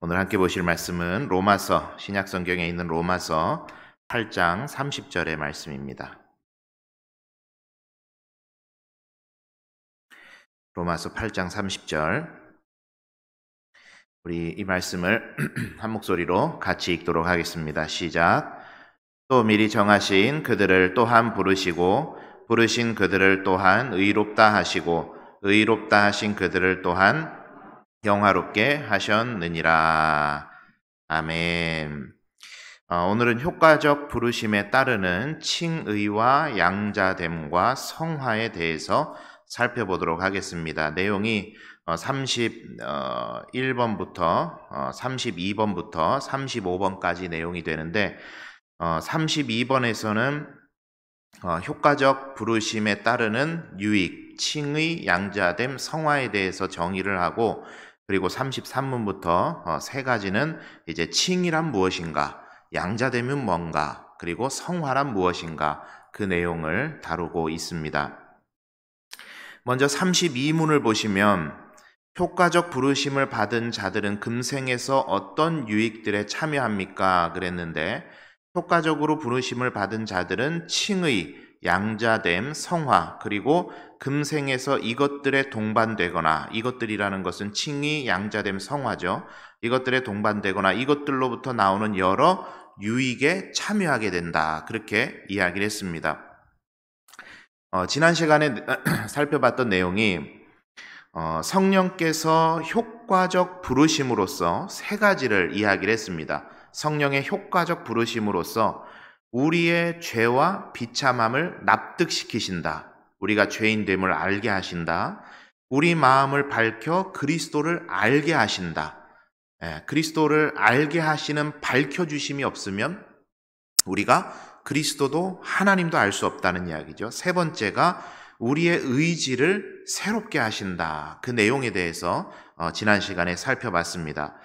오늘 함께 보실 말씀은 로마서, 신약성경에 있는 로마서 8장 30절의 말씀입니다. 로마서 8장 30절. 우리 이 말씀을 한 목소리로 같이 읽도록 하겠습니다. 시작. 또 미리 정하신 그들을 또한 부르시고 부르신 그들을 또한 의롭다 하시고 의롭다 하신 그들을 또한 영화롭게 하셨느니라. 아멘. 오늘은 효과적 부르심에 따르는 칭의와 양자됨과 성화에 대해서 살펴보도록 하겠습니다. 내용이 31번부터 32번부터 35번까지 내용이 되는데 32번에서는 효과적 부르심에 따르는 유익, 칭의, 양자됨, 성화에 대해서 정의를 하고, 그리고 33문부터 세 가지는 이제 칭의란 무엇인가, 양자됨은 뭔가, 그리고 성화란 무엇인가, 그 내용을 다루고 있습니다. 먼저 32문을 보시면 효과적 부르심을 받은 자들은 금생에서 어떤 유익들에 참여합니까? 그랬는데 효과적으로 부르심을 받은 자들은 칭의, 양자됨, 성화, 그리고 금생에서 이것들에 동반되거나, 이것들이라는 것은 칭의, 양자됨, 성화죠. 이것들에 동반되거나 이것들로부터 나오는 여러 유익에 참여하게 된다. 그렇게 이야기를 했습니다. 지난 시간에 살펴봤던 내용이 성령께서 효과적 부르심으로써 세 가지를 이야기를 했습니다. 성령의 효과적 부르심으로써 우리의 죄와 비참함을 납득시키신다. 우리가 죄인됨을 알게 하신다. 우리 마음을 밝혀 그리스도를 알게 하신다. 그리스도를 알게 하시는 밝혀주심이 없으면 우리가 그리스도도 하나님도 알 수 없다는 이야기죠. 세 번째가 우리의 의지를 새롭게 하신다. 그 내용에 대해서 지난 시간에 살펴봤습니다.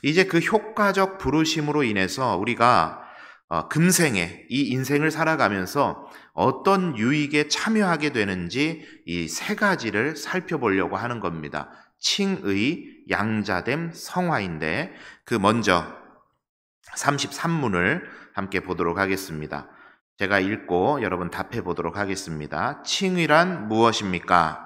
이제 그 효과적 부르심으로 인해서 우리가 금생에 이 인생을 살아가면서 어떤 유익에 참여하게 되는지 이 세 가지를 살펴보려고 하는 겁니다. 칭의, 양자됨, 성화인데 그 먼저 33문을 함께 보도록 하겠습니다. 제가 읽고 여러분 답해 보도록 하겠습니다. 칭의란 무엇입니까?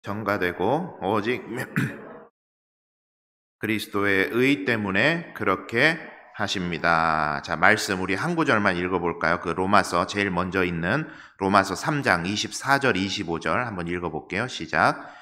전가되고 오직 그리스도의 의 때문에 그렇게 하십니다. 자, 말씀 우리 한 구절만 읽어볼까요? 그 로마서 제일 먼저 있는 로마서 3장 24절 25절 한번 읽어볼게요. 시작.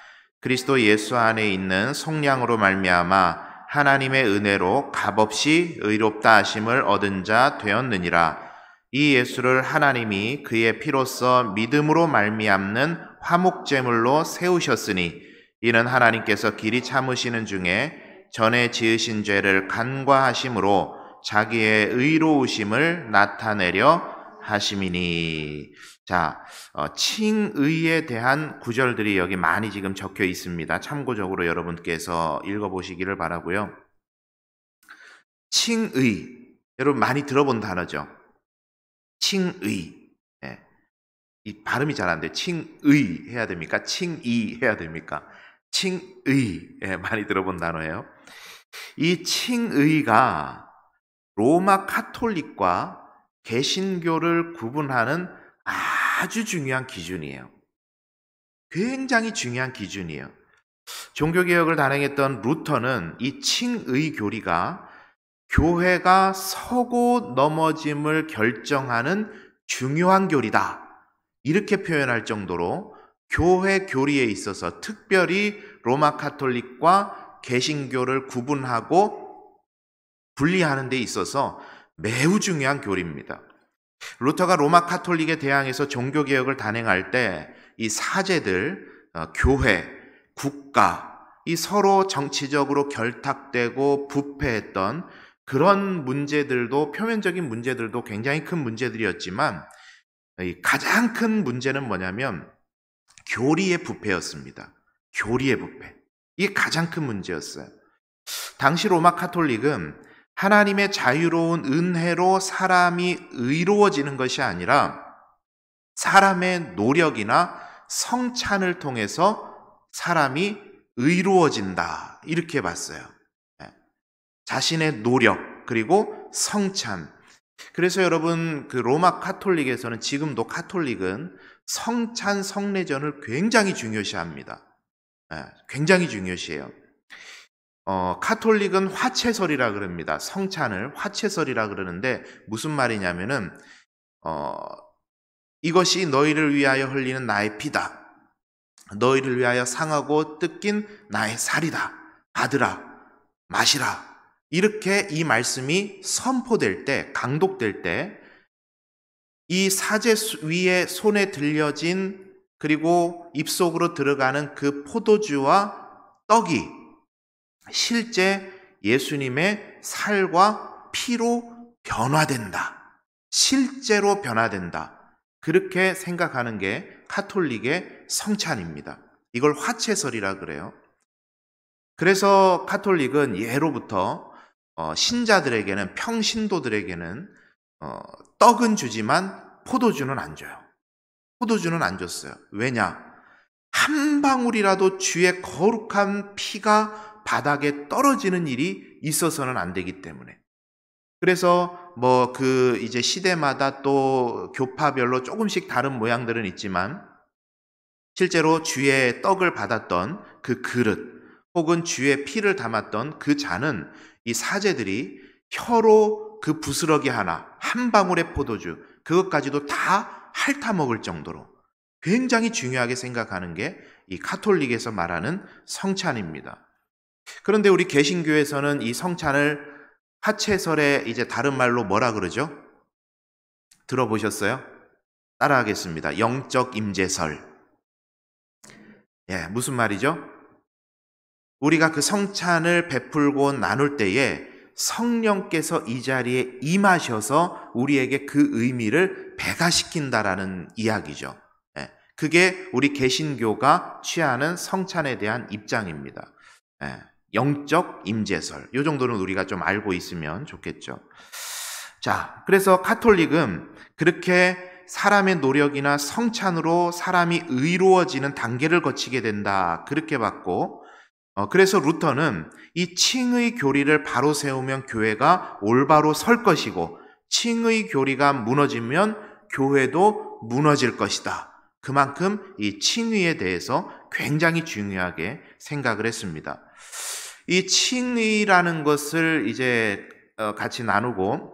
그리스도 예수 안에 있는 속량으로 말미암아 하나님의 은혜로 값없이 의롭다 하심을 얻은 자 되었느니라. 이 예수를 하나님이 그의 피로써 믿음으로 말미암는 화목제물로 세우셨으니 이는 하나님께서 길이 참으시는 중에 전에 지으신 죄를 간과하심으로 자기의 의로우심을 나타내려 하심이니. 자, 칭의에 대한 구절들이 여기 많이 지금 적혀 있습니다. 참고적으로 여러분께서 읽어보시기를 바라고요. 칭의, 여러분 많이 들어본 단어죠. 칭의. 이 발음이 잘 안 돼요. 칭의 해야 됩니까? 칭의 해야 됩니까? 칭의, 많이 들어본 단어예요. 이 칭의가 로마 카톨릭과 개신교를 구분하는 아주 중요한 기준이에요. 굉장히 중요한 기준이에요. 종교개혁을 단행했던 루터는 이 칭의 교리가 교회가 서고 넘어짐을 결정하는 중요한 교리다. 이렇게 표현할 정도로 교회 교리에 있어서 특별히 로마 카톨릭과 개신교를 구분하고 분리하는 데 있어서 매우 중요한 교리입니다. 루터가 로마 카톨릭에 대항해서 종교개혁을 단행할 때 이 사제들, 교회, 국가, 이 서로 정치적으로 결탁되고 부패했던 그런 문제들도, 표면적인 문제들도 굉장히 큰 문제들이었지만 가장 큰 문제는 뭐냐면 교리의 부패였습니다. 교리의 부패. 이게 가장 큰 문제였어요. 당시 로마 카톨릭은 하나님의 자유로운 은혜로 사람이 의로워지는 것이 아니라 사람의 노력이나 성찬을 통해서 사람이 의로워진다. 이렇게 봤어요. 자신의 노력, 그리고 성찬. 그래서 여러분, 그 로마 카톨릭에서는, 지금도 카톨릭은 성찬 성례전을 굉장히 중요시합니다. 굉장히 중요시해요. 카톨릭은 화채설이라 그럽니다. 성찬을 화채설이라 그러는데 무슨 말이냐면은 이것이 너희를 위하여 흘리는 나의 피다. 너희를 위하여 상하고 뜯긴 나의 살이다. 받으라, 마시라. 이렇게 이 말씀이 선포될 때, 강독될 때, 이 사제 위에 손에 들려진 그리고 입속으로 들어가는 그 포도주와 떡이 실제 예수님의 살과 피로 변화된다. 실제로 변화된다. 그렇게 생각하는 게 카톨릭의 성찬입니다. 이걸 화채설이라 그래요. 그래서 카톨릭은 예로부터 신자들에게는, 평신도들에게는 떡은 주지만 포도주는 안 줘요. 포도주는 안 줬어요. 왜냐? 한 방울이라도 주의 거룩한 피가 바닥에 떨어지는 일이 있어서는 안 되기 때문에. 그래서 이제 시대마다 또 교파별로 조금씩 다른 모양들은 있지만, 실제로 주의 떡을 받았던 그 그릇 혹은 주의 피를 담았던 그 잔은 이 사제들이 혀로 그 부스러기 하나, 한 방울의 포도주, 그것까지도 다 핥아 먹을 정도로 굉장히 중요하게 생각하는 게 이 카톨릭에서 말하는 성찬입니다. 그런데 우리 개신교에서는 이 성찬을 화채설에 이제 다른 말로 뭐라 그러죠? 들어보셨어요? 따라하겠습니다. 영적 임재설. 무슨 말이죠? 우리가 그 성찬을 베풀고 나눌 때에 성령께서 이 자리에 임하셔서 우리에게 그 의미를 배가시킨다라는 이야기죠. 그게 우리 개신교가 취하는 성찬에 대한 입장입니다. 영적 임재설. 이 정도는 우리가 좀 알고 있으면 좋겠죠. 자, 그래서 카톨릭은 그렇게 사람의 노력이나 성찬으로 사람이 의로워지는 단계를 거치게 된다. 그렇게 봤고, 그래서 루터는 이 칭의 교리를 바로 세우면 교회가 올바로 설 것이고, 칭의 교리가 무너지면 교회도 무너질 것이다. 그만큼 이 칭의에 대해서 굉장히 중요하게 생각을 했습니다. 이 칭의라는 것을 이제 같이 나누고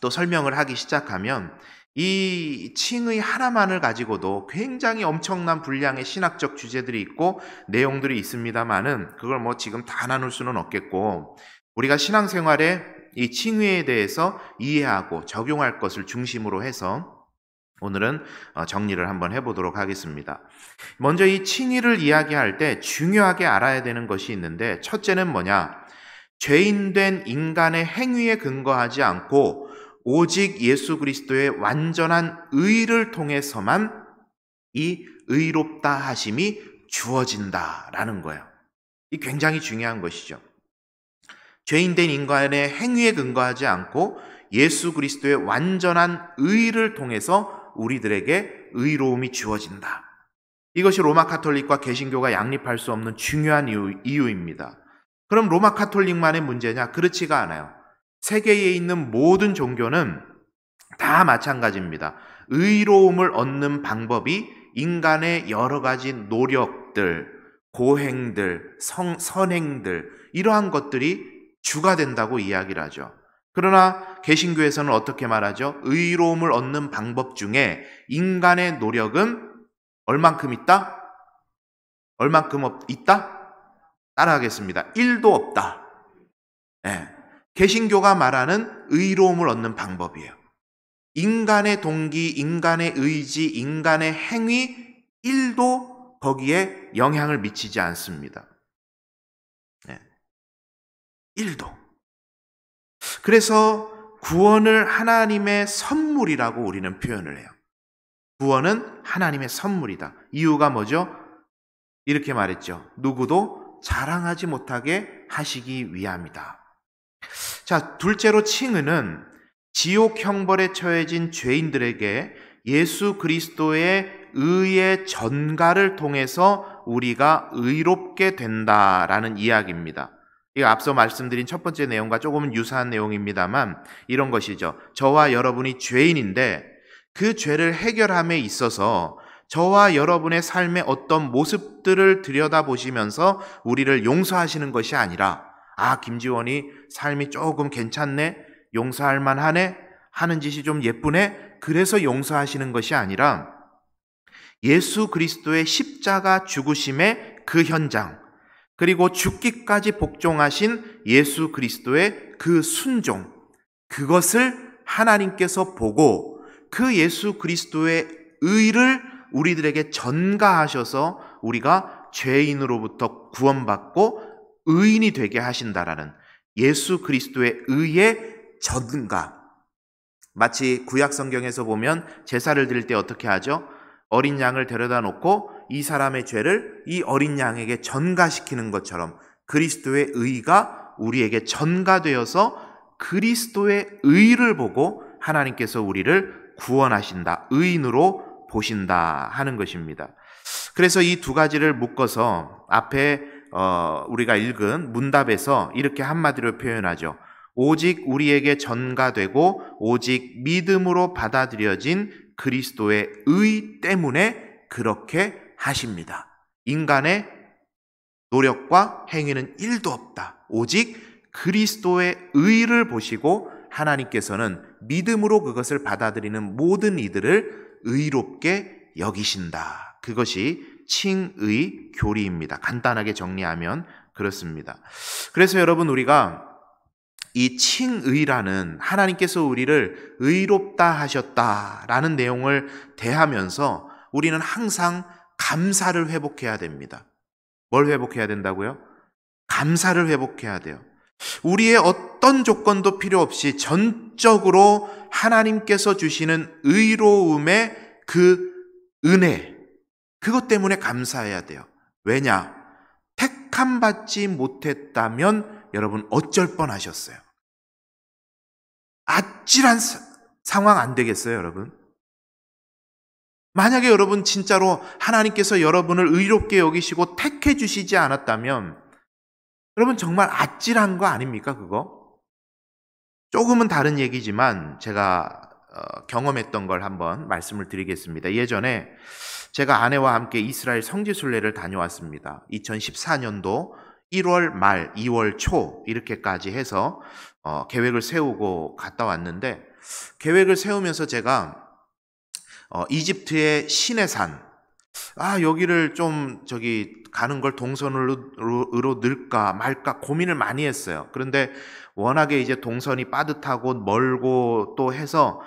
또 설명을 하기 시작하면, 이 칭의 하나만을 가지고도 굉장히 엄청난 분량의 신학적 주제들이 있고 내용들이 있습니다만은, 그걸 지금 다 나눌 수는 없겠고, 우리가 신앙생활에 이 칭의에 대해서 이해하고 적용할 것을 중심으로 해서 오늘은 정리를 한번 해보도록 하겠습니다. 먼저 이 칭의를 이야기할 때 중요하게 알아야 되는 것이 있는데, 첫째는 뭐냐? 죄인된 인간의 행위에 근거하지 않고 오직 예수 그리스도의 완전한 의를 통해서만 이 의롭다 하심이 주어진다라는 거예요. 이 굉장히 중요한 것이죠. 죄인된 인간의 행위에 근거하지 않고 예수 그리스도의 완전한 의를 통해서 우리들에게 의로움이 주어진다. 이것이 로마 카톨릭과 개신교가 양립할 수 없는 중요한 이유입니다. 그럼 로마 카톨릭만의 문제냐? 그렇지가 않아요. 세계에 있는 모든 종교는 다 마찬가지입니다. 의로움을 얻는 방법이 인간의 여러 가지 노력들, 고행들, 선행들, 이러한 것들이 주가 된다고 이야기를 하죠. 그러나 개신교에서는 어떻게 말하죠? 의로움을 얻는 방법 중에 인간의 노력은 얼만큼 있다? 얼만큼 있다? 따라하겠습니다. 1도 없다. 개신교가 말하는 의로움을 얻는 방법이에요. 인간의 동기, 인간의 의지, 인간의 행위 1도 거기에 영향을 미치지 않습니다. 1도. 그래서 구원을 하나님의 선물이라고 우리는 표현을 해요. 구원은 하나님의 선물이다. 이유가 뭐죠? 이렇게 말했죠. 누구도 자랑하지 못하게 하시기 위함이다. 자, 둘째로 칭의는 지옥 형벌에 처해진 죄인들에게 예수 그리스도의 의의 전가를 통해서 우리가 의롭게 된다라는 이야기입니다. 이 앞서 말씀드린 첫 번째 내용과 조금은 유사한 내용입니다만 이런 것이죠. 저와 여러분이 죄인인데 그 죄를 해결함에 있어서 저와 여러분의 삶의 어떤 모습들을 들여다보시면서 우리를 용서하시는 것이 아니라 김지원이 삶이 조금 괜찮네? 용서할 만하네? 하는 짓이 좀 예쁘네? 그래서 용서하시는 것이 아니라 예수 그리스도의 십자가 죽으심의 그 현장, 그리고 죽기까지 복종하신 예수 그리스도의 그 순종, 그것을 하나님께서 보고 그 예수 그리스도의 의를 우리들에게 전가하셔서 우리가 죄인으로부터 구원받고 의인이 되게 하신다라는 예수 그리스도의 의의 전가. 마치 구약 성경에서 보면 제사를 드릴 때 어떻게 하죠? 어린 양을 데려다 놓고 이 사람의 죄를 이 어린 양에게 전가시키는 것처럼 그리스도의 의가 우리에게 전가되어서 그리스도의 의를 보고 하나님께서 우리를 구원하신다, 의인으로 보신다 하는 것입니다. 그래서 이 두 가지를 묶어서 앞에 우리가 읽은 문답에서 이렇게 한마디로 표현하죠. 오직 우리에게 전가되고 오직 믿음으로 받아들여진 그리스도의 의 때문에 그렇게 하십니다. 인간의 노력과 행위는 1도 없다. 오직 그리스도의 의를 보시고 하나님께서는 믿음으로 그것을 받아들이는 모든 이들을 의롭게 여기신다. 그것이 칭의 교리입니다. 간단하게 정리하면 그렇습니다. 그래서 여러분, 우리가 이 칭의라는 하나님께서 우리를 의롭다 하셨다라는 내용을 대하면서 우리는 항상 감사를 회복해야 됩니다. 뭘 회복해야 된다고요? 감사를 회복해야 돼요. 우리의 어떤 조건도 필요 없이 전적으로 하나님께서 주시는 의로움의 그 은혜, 그것 때문에 감사해야 돼요. 왜냐? 택함 받지 못했다면 여러분 어쩔 뻔하셨어요. 아찔한 상황 안 되겠어요, 여러분? 만약에 여러분 진짜로 하나님께서 여러분을 의롭게 여기시고 택해 주시지 않았다면 여러분 정말 아찔한 거 아닙니까, 그거? 조금은 다른 얘기지만 제가 경험했던 걸 한번 말씀을 드리겠습니다. 예전에 제가 아내와 함께 이스라엘 성지순례를 다녀왔습니다. 2014년도 1월 말, 2월 초 이렇게까지 해서 계획을 세우고 갔다 왔는데, 계획을 세우면서 제가 이집트의 시내산, 여기를 좀 가는 걸 동선으로 넣을까 말까 고민을 많이 했어요. 그런데 워낙에 이제 동선이 빠듯하고 멀고 또 해서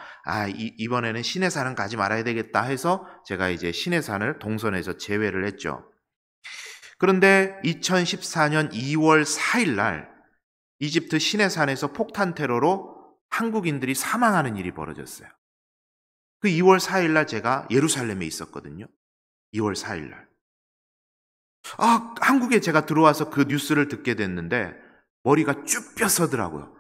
이번에는 시내산은 가지 말아야 되겠다 해서 제가 이제 시내산을 동선에서 제외를 했죠. 그런데 2014년 2월 4일 날 이집트 시내산에서 폭탄 테러로 한국인들이 사망하는 일이 벌어졌어요. 그 2월 4일 날 제가 예루살렘에 있었거든요. 2월 4일 날. 한국에 제가 들어와서 그 뉴스를 듣게 됐는데 머리가 쭉 뼈서더라고요.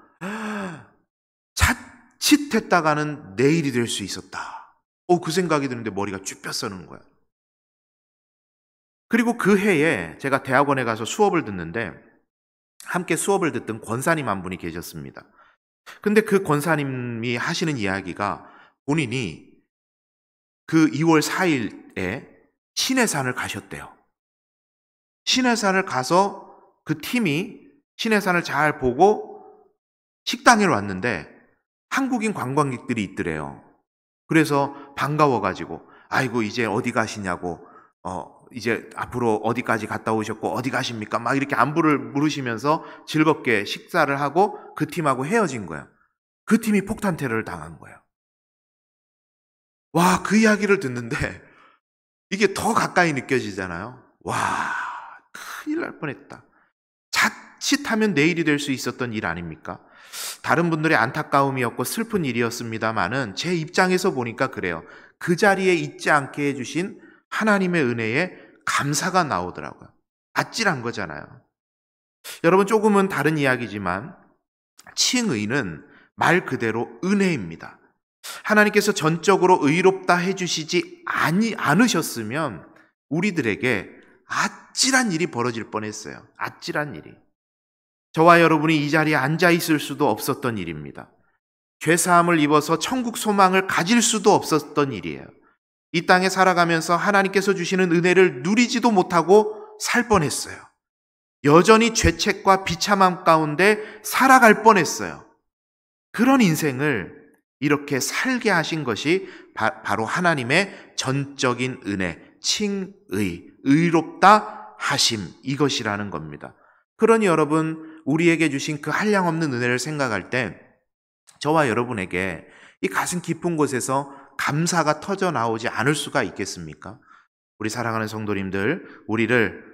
자칫했다가는 내일이 될 수 있었다. 그 생각이 드는데 머리가 쭉 뼈서는 거야. 그리고 그 해에 제가 대학원에 가서 수업을 듣는데 함께 수업을 듣던 권사님 한 분이 계셨습니다. 근데 그 권사님이 하시는 이야기가 본인이 그 2월 4일에 시내산을 가셨대요. 시내산을 가서 그 팀이 시내산을 잘 보고 식당에 왔는데 한국인 관광객들이 있더래요. 그래서 반가워가지고 아이고 이제 어디 가시냐고 이제 앞으로 어디까지 갔다 오셨고 어디 가십니까? 막 이렇게 안부를 물으시면서 즐겁게 식사를 하고 그 팀하고 헤어진 거예요. 그 팀이 폭탄 테러를 당한 거예요. 와, 그 이야기를 듣는데 이게 더 가까이 느껴지잖아요. 와, 큰일 날 뻔했다. 자칫하면 내일이 될 수 있었던 일 아닙니까? 다른 분들의 안타까움이었고 슬픈 일이었습니다만은 제 입장에서 보니까 그래요. 그 자리에 있지 않게 해주신 하나님의 은혜에 감사가 나오더라고요. 아찔한 거잖아요. 여러분, 조금은 다른 이야기지만 칭의는 말 그대로 은혜입니다. 하나님께서 전적으로 의롭다 해주시지 않으셨으면 우리들에게 아찔한 일이 벌어질 뻔했어요. 아찔한 일이. 저와 여러분이 이 자리에 앉아 있을 수도 없었던 일입니다. 죄사함을 입어서 천국 소망을 가질 수도 없었던 일이에요. 이 땅에 살아가면서 하나님께서 주시는 은혜를 누리지도 못하고 살 뻔했어요. 여전히 죄책과 비참함 가운데 살아갈 뻔했어요. 그런 인생을 이렇게 살게 하신 것이 바로 하나님의 전적인 은혜, 칭의, 의롭다 하심, 이것이라는 겁니다. 그러니 여러분, 우리에게 주신 그 한량없는 은혜를 생각할 때 저와 여러분에게 이 가슴 깊은 곳에서 감사가 터져 나오지 않을 수가 있겠습니까? 우리 사랑하는 성도님들, 우리를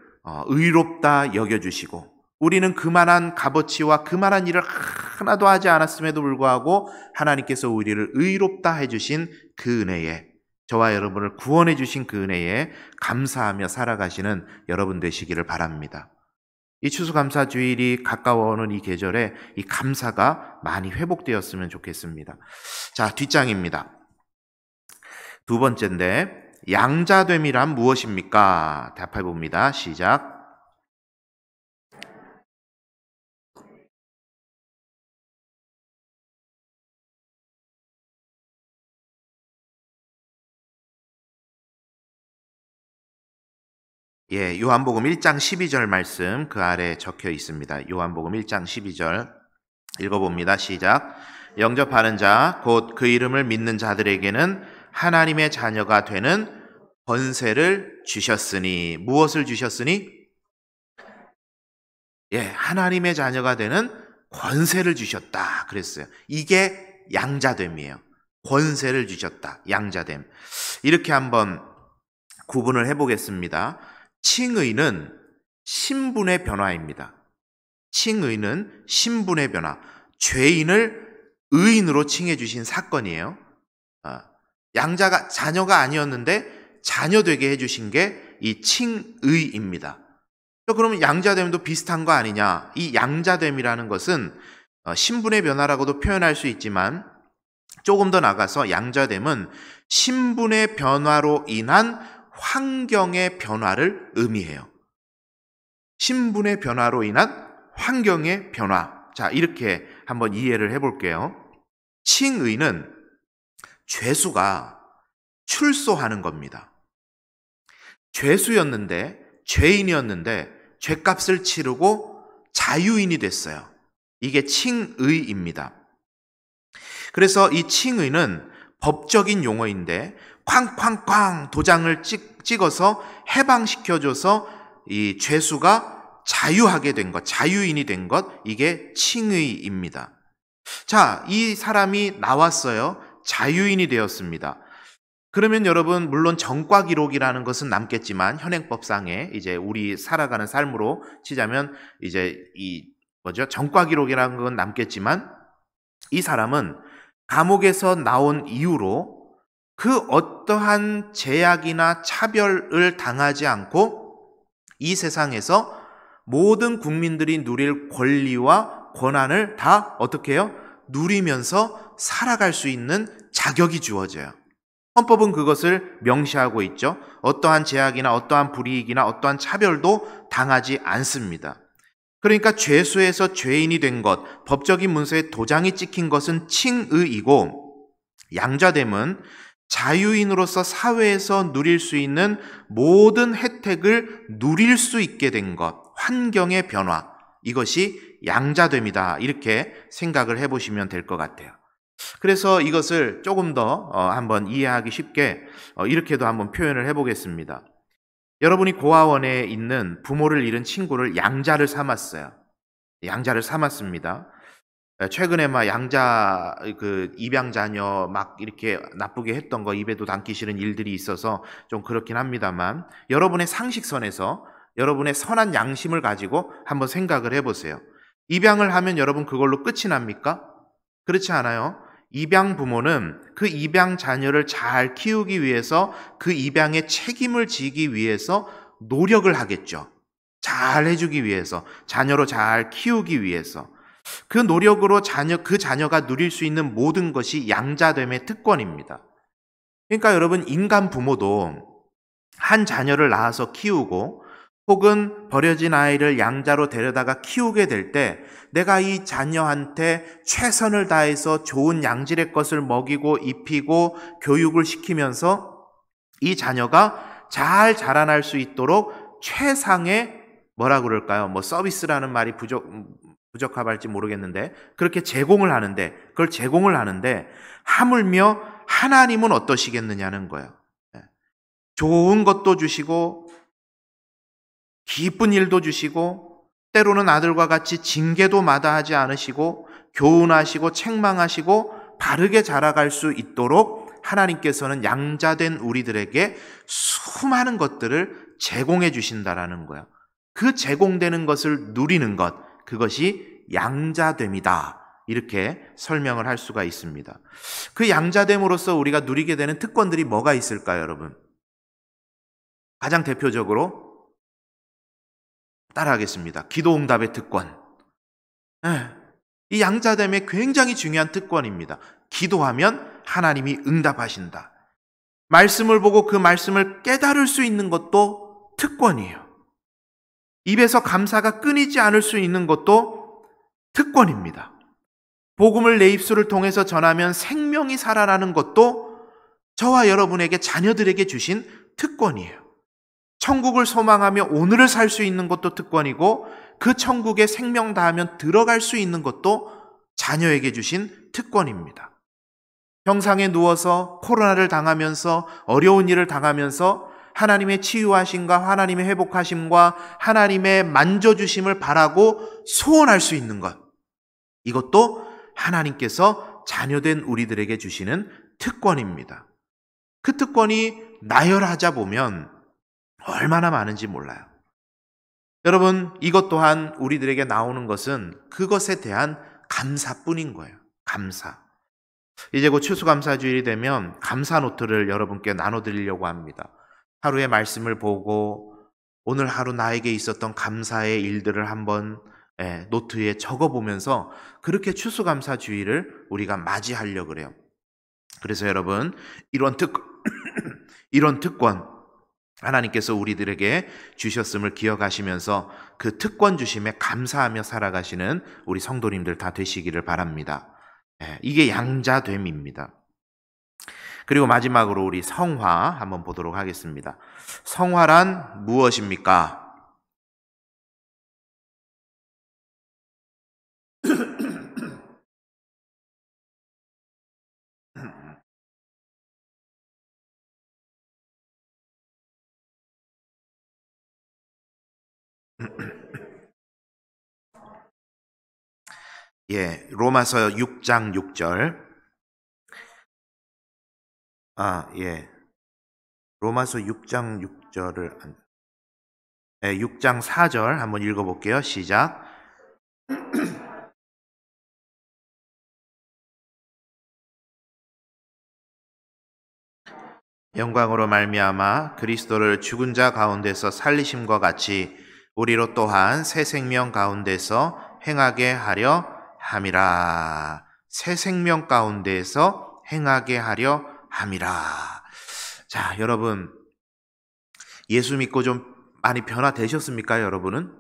의롭다 여겨주시고 우리는 그만한 값어치와 그만한 일을 하나도 하지 않았음에도 불구하고 하나님께서 우리를 의롭다 해주신 그 은혜에, 저와 여러분을 구원해 주신 그 은혜에 감사하며 살아가시는 여러분 되시기를 바랍니다. 이 추수감사주일이 가까워오는 이 계절에 이 감사가 많이 회복되었으면 좋겠습니다. 자, 뒷장입니다. 두 번째인데, 양자됨이란 무엇입니까? 답해 봅니다. 시작. 예, 요한복음 1장 12절 말씀 그 아래 적혀 있습니다. 요한복음 1장 12절 읽어봅니다. 시작. 영접하는 자, 곧 그 이름을 믿는 자들에게는 하나님의 자녀가 되는 권세를 주셨으니. 무엇을 주셨으니? 예, 하나님의 자녀가 되는 권세를 주셨다 그랬어요. 이게 양자됨이에요. 권세를 주셨다. 양자됨. 이렇게 한번 구분을 해보겠습니다. 칭의는 신분의 변화입니다. 칭의는 신분의 변화. 죄인을 의인으로 칭해 주신 사건이에요. 양자가 자녀가 아니었는데 자녀 되게 해주신 게 이 칭의입니다. 그러면 양자됨도 비슷한 거 아니냐? 이 양자됨이라는 것은 신분의 변화라고도 표현할 수 있지만 조금 더 나가서 양자됨은 신분의 변화로 인한 환경의 변화를 의미해요. 신분의 변화로 인한 환경의 변화. 자, 이렇게 한번 이해를 해볼게요. 칭의는 죄수가 출소하는 겁니다. 죄수였는데, 죄인이었는데 죄값을 치르고 자유인이 됐어요. 이게 칭의입니다. 그래서 이 칭의는 법적인 용어인데 쾅쾅쾅 도장을 찍어서 해방시켜줘서 이 죄수가 자유하게 된 것, 자유인이 된 것, 이게 칭의입니다. 자, 이 사람이 나왔어요. 자유인이 되었습니다. 그러면 여러분, 물론 전과 기록이라는 것은 남겠지만 현행법상에 이제 우리 살아가는 삶으로 치자면 이제 전과 기록이라는 건 남겠지만 이 사람은 감옥에서 나온 이후로 그 어떠한 제약이나 차별을 당하지 않고 이 세상에서 모든 국민들이 누릴 권리와 권한을 다 어떻게 해요? 누리면서 살아갈 수 있는 자격이 주어져요. 헌법은 그것을 명시하고 있죠. 어떠한 제약이나 어떠한 불이익이나 어떠한 차별도 당하지 않습니다. 그러니까 죄수에서 죄인이 된 것, 법적인 문서에 도장이 찍힌 것은 칭의이고, 양자됨은 자유인으로서 사회에서 누릴 수 있는 모든 혜택을 누릴 수 있게 된 것, 환경의 변화, 이것이 양자됨이다. 이렇게 생각을 해보시면 될 것 같아요. 그래서 이것을 조금 더 한번 이해하기 쉽게 이렇게도 한번 표현을 해보겠습니다. 여러분이 고아원에 있는 부모를 잃은 친구를 양자를 삼았어요. 양자를 삼았습니다. 최근에 막 양자 입양 자녀 막 이렇게 나쁘게 했던 거 입에도 담기 싫은 일들이 있어서 좀 그렇긴 합니다만, 여러분의 상식선에서 여러분의 선한 양심을 가지고 한번 생각을 해보세요. 입양을 하면 여러분 그걸로 끝이 납니까? 그렇지 않아요. 입양 부모는 그 입양 자녀를 잘 키우기 위해서 그 입양의 책임을 지기 위해서 노력을 하겠죠. 잘 해주기 위해서, 자녀로 잘 키우기 위해서. 그 노력으로 그 자녀가 누릴 수 있는 모든 것이 양자됨의 특권입니다. 그러니까 여러분, 인간 부모도 한 자녀를 낳아서 키우고 혹은 버려진 아이를 양자로 데려다가 키우게 될 때 내가 이 자녀한테 최선을 다해서 좋은 양질의 것을 먹이고 입히고 교육을 시키면서 이 자녀가 잘 자라날 수 있도록 최상의 뭐라 그럴까요? 서비스라는 말이 부적합할지 모르겠는데 그렇게 그걸 제공을 하는데 하물며 하나님은 어떠시겠느냐는 거예요. 좋은 것도 주시고 기쁜 일도 주시고 때로는 아들과 같이 징계도 마다하지 않으시고 교훈하시고 책망하시고 바르게 자라갈 수 있도록 하나님께서는 양자된 우리들에게 수많은 것들을 제공해 주신다라는 거예요. 그 제공되는 것을 누리는 것, 그것이 양자됨이다. 이렇게 설명을 할 수가 있습니다. 그 양자됨으로써 우리가 누리게 되는 특권들이 뭐가 있을까요, 여러분? 가장 대표적으로 따라하겠습니다. 기도응답의 특권. 이 양자됨의 굉장히 중요한 특권입니다. 기도하면 하나님이 응답하신다. 말씀을 보고 그 말씀을 깨달을 수 있는 것도 특권이에요. 입에서 감사가 끊이지 않을 수 있는 것도 특권입니다. 복음을 내 입술을 통해서 전하면 생명이 살아나는 것도 저와 여러분에게 자녀들에게 주신 특권이에요. 천국을 소망하며 오늘을 살 수 있는 것도 특권이고 그 천국에 생명 다하면 들어갈 수 있는 것도 자녀에게 주신 특권입니다. 병상에 누워서 코로나를 당하면서 어려운 일을 당하면서 하나님의 치유하심과 하나님의 회복하심과 하나님의 만져주심을 바라고 소원할 수 있는 것, 이것도 하나님께서 자녀된 우리들에게 주시는 특권입니다. 그 특권이 나열하자 보면 얼마나 많은지 몰라요. 여러분, 이것 또한 우리들에게 나오는 것은 그것에 대한 감사뿐인 거예요. 감사. 이제 곧 추수감사주일이 되면 감사 노트를 여러분께 나눠드리려고 합니다. 하루의 말씀을 보고 오늘 하루 나에게 있었던 감사의 일들을 한번 노트에 적어보면서 그렇게 추수감사주일을 우리가 맞이하려고 그래요. 그래서 여러분, 이런 특권 하나님께서 우리들에게 주셨음을 기억하시면서 그 특권 주심에 감사하며 살아가시는 우리 성도님들 다 되시기를 바랍니다. 이게 양자됨입니다. 그리고 마지막으로 우리 성화 한번 보도록 하겠습니다. 성화란 무엇입니까? 로마서 6장 6절. 로마서 6장 6절을 6장 4절 한번 읽어볼게요. 시작. 영광으로 말미암아 그리스도를 죽은 자 가운데서 살리심과 같이 우리로 또한 새 생명 가운데서 행하게 하려 함이라. 새 생명 가운데서 행하게 하려 함이라. 자, 여러분, 예수 믿고 좀 많이 변화되셨습니까, 여러분은?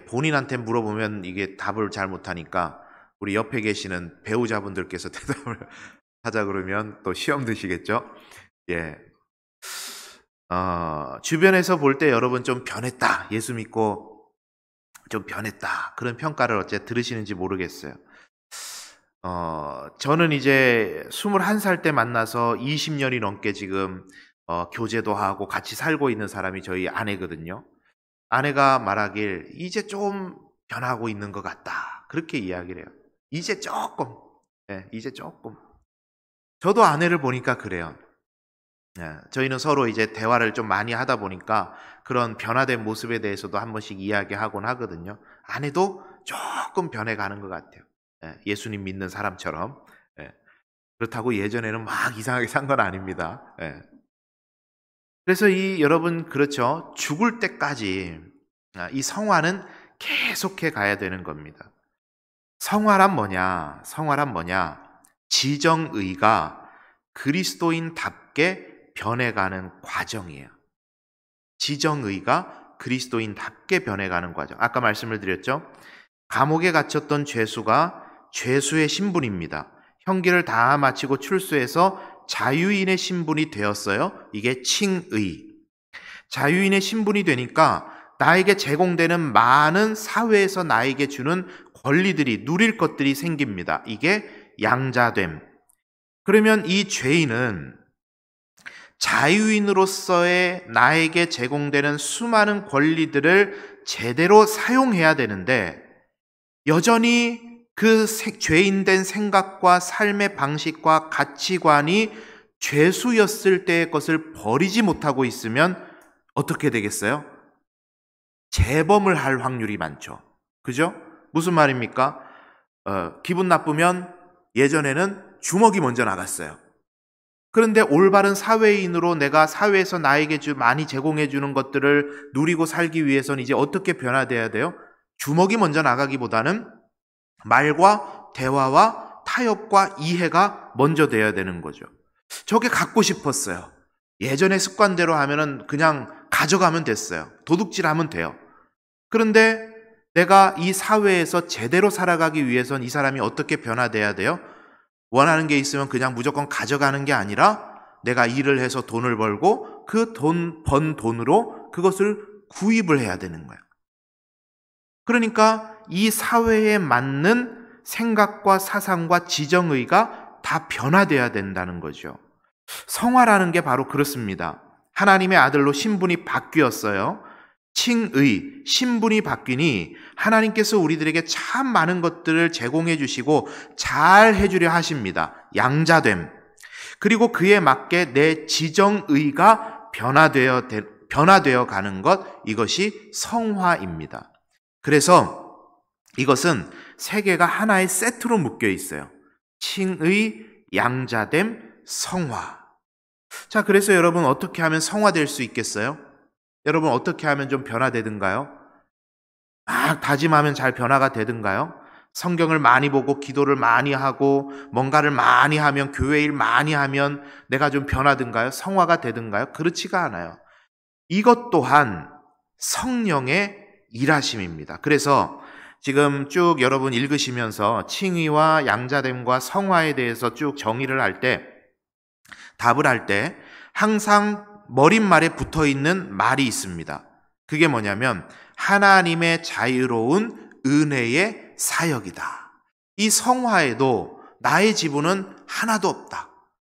본인한테 물어보면 이게 답을 잘 못하니까 우리 옆에 계시는 배우자분들께서 대답을 하자 그러면 또 시험 드시겠죠? 주변에서 볼 때 여러분 좀 변했다, 예수 믿고 좀 변했다, 그런 평가를 어째 들으시는지 모르겠어요. 저는 이제 21살 때 만나서 20년이 넘게 지금 교제도 하고 같이 살고 있는 사람이 저희 아내거든요. 아내가 말하길 이제 좀 변하고 있는 것 같다, 그렇게 이야기를 해요. 이제 조금. 저도 아내를 보니까 그래요. 저희는 서로 이제 대화를 좀 많이 하다 보니까 그런 변화된 모습에 대해서도 한 번씩 이야기하곤 하거든요. 아내도 조금 변해가는 것 같아요. 예수님 믿는 사람처럼. 그렇다고 예전에는 막 이상하게 산 건 아닙니다. 그래서 여러분, 그렇죠. 죽을 때까지 이 성화는 계속해 가야 되는 겁니다. 성화란 뭐냐? 성화란 뭐냐? 지정의가 그리스도인답게 변해가는 과정이에요. 지정의가 그리스도인답게 변해가는 과정. 아까 말씀을 드렸죠? 감옥에 갇혔던 죄수가 죄수의 신분입니다. 형기를 다 마치고 출소해서 자유인의 신분이 되었어요. 이게 칭의. 자유인의 신분이 되니까 나에게 제공되는 많은 사회에서 나에게 주는 권리들이, 누릴 것들이 생깁니다. 이게 양자됨. 그러면 이 죄인은 자유인으로서의 나에게 제공되는 수많은 권리들을 제대로 사용해야 되는데 여전히 그 죄인된 생각과 삶의 방식과 가치관이 죄수였을 때의 것을 버리지 못하고 있으면 어떻게 되겠어요? 재범을 할 확률이 많죠. 그죠? 무슨 말입니까? 기분 나쁘면 예전에는 주먹이 먼저 나갔어요. 그런데 올바른 사회인으로 내가 사회에서 나에게 많이 제공해 주는 것들을 누리고 살기 위해서는 이제 어떻게 변화돼야 돼요? 주먹이 먼저 나가기보다는 말과 대화와 타협과 이해가 먼저 돼야 되는 거죠. 저게 갖고 싶었어요. 예전의 습관대로 하면은 그냥 가져가면 됐어요. 도둑질하면 돼요. 그런데 내가 이 사회에서 제대로 살아가기 위해선 이 사람이 어떻게 변화돼야 돼요? 원하는 게 있으면 그냥 무조건 가져가는 게 아니라 내가 일을 해서 돈을 벌고 그 번 돈으로 그것을 구입을 해야 되는 거예요. 그러니까 이 사회에 맞는 생각과 사상과 지정의가 다 변화돼야 된다는 거죠. 성화라는 게 바로 그렇습니다. 하나님의 아들로 신분이 바뀌었어요. 칭의, 신분이 바뀌니 하나님께서 우리들에게 참 많은 것들을 제공해 주시고 잘 해주려 하십니다. 양자됨. 그리고 그에 맞게 내 지정의가 변화되어 가는 것, 이것이 성화입니다. 그래서 이것은 세 개가 하나의 세트로 묶여 있어요. 칭의, 양자됨, 성화. 자, 그래서 여러분 어떻게 하면 성화될 수 있겠어요? 여러분 어떻게 하면 좀 변화되든가요? 막 다짐하면 잘 변화가 되든가요? 성경을 많이 보고 기도를 많이 하고 뭔가를 많이 하면, 교회 일 많이 하면 내가 좀 변하든가요? 성화가 되든가요? 그렇지가 않아요. 이것 또한 성령의 일하심입니다. 그래서 지금 쭉 여러분 읽으시면서 칭의와 양자됨과 성화에 대해서 쭉 정의를 할 때, 답을 할 때 항상 머릿말에 붙어 있는 말이 있습니다. 그게 뭐냐면 하나님의 자유로운 은혜의 사역이다. 이 성화에도 나의 지분은 하나도 없다.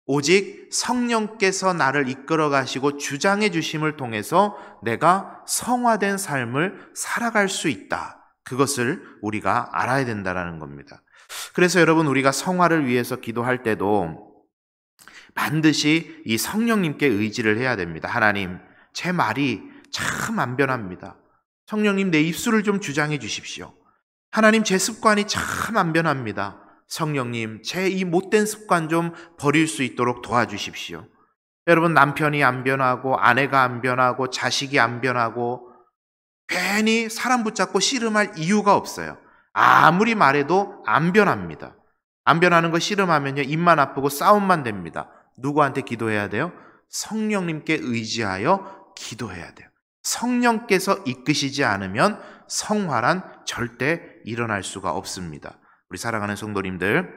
오직 성령께서 나를 이끌어 가시고 주장해 주심을 통해서 내가 성화된 삶을 살아갈 수 있다. 그것을 우리가 알아야 된다는 겁니다. 그래서 여러분, 우리가 성화를 위해서 기도할 때도 반드시 이 성령님께 의지를 해야 됩니다. 하나님, 제 말이 참 안 변합니다. 성령님, 내 입술을 좀 주장해 주십시오. 하나님, 제 습관이 참 안 변합니다. 성령님, 제 이 못된 습관 좀 버릴 수 있도록 도와주십시오. 여러분, 남편이 안 변하고 아내가 안 변하고 자식이 안 변하고 괜히 사람 붙잡고 씨름할 이유가 없어요. 아무리 말해도 안 변합니다. 안 변하는 거 씨름하면요, 입만 아프고 싸움만 됩니다. 누구한테 기도해야 돼요? 성령님께 의지하여 기도해야 돼요. 성령께서 이끄시지 않으면 성화란 절대 일어날 수가 없습니다. 우리 사랑하는 성도님들,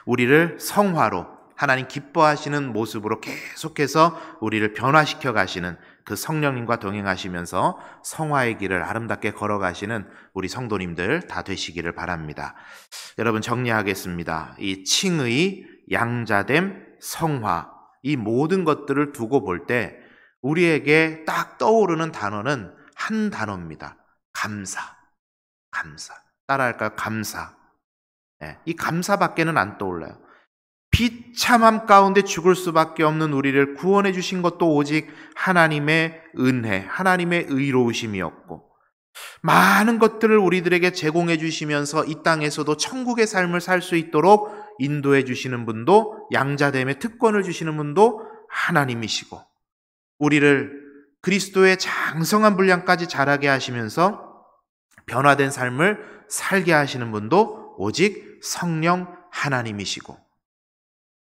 우리를 성화로, 하나님 기뻐하시는 모습으로 계속해서 우리를 변화시켜 가시는 그 성령님과 동행하시면서 성화의 길을 아름답게 걸어가시는 우리 성도님들 다 되시기를 바랍니다. 여러분, 정리하겠습니다. 이 칭의, 양자됨, 성화, 이 모든 것들을 두고 볼 때 우리에게 딱 떠오르는 단어는 한 단어입니다. 감사. 감사. 따라할까요? 감사. 네, 이 감사밖에는 안 떠올라요. 비참함 가운데 죽을 수밖에 없는 우리를 구원해 주신 것도 오직 하나님의 은혜, 하나님의 의로우심이었고, 많은 것들을 우리들에게 제공해 주시면서 이 땅에서도 천국의 삶을 살 수 있도록 인도해 주시는 분도, 양자됨의 특권을 주시는 분도 하나님이시고, 우리를 그리스도의 장성한 분량까지 자라게 하시면서 변화된 삶을 살게 하시는 분도 오직 성령 하나님이시고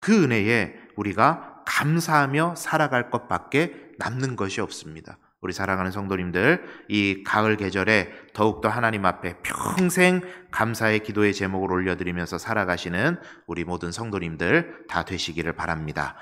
그 은혜에 우리가 감사하며 살아갈 것밖에 남는 것이 없습니다. 우리 사랑하는 성도님들, 이 가을 계절에 더욱더 하나님 앞에 평생 감사의 기도의 제목을 올려드리면서 살아가시는 우리 모든 성도님들 다 되시기를 바랍니다.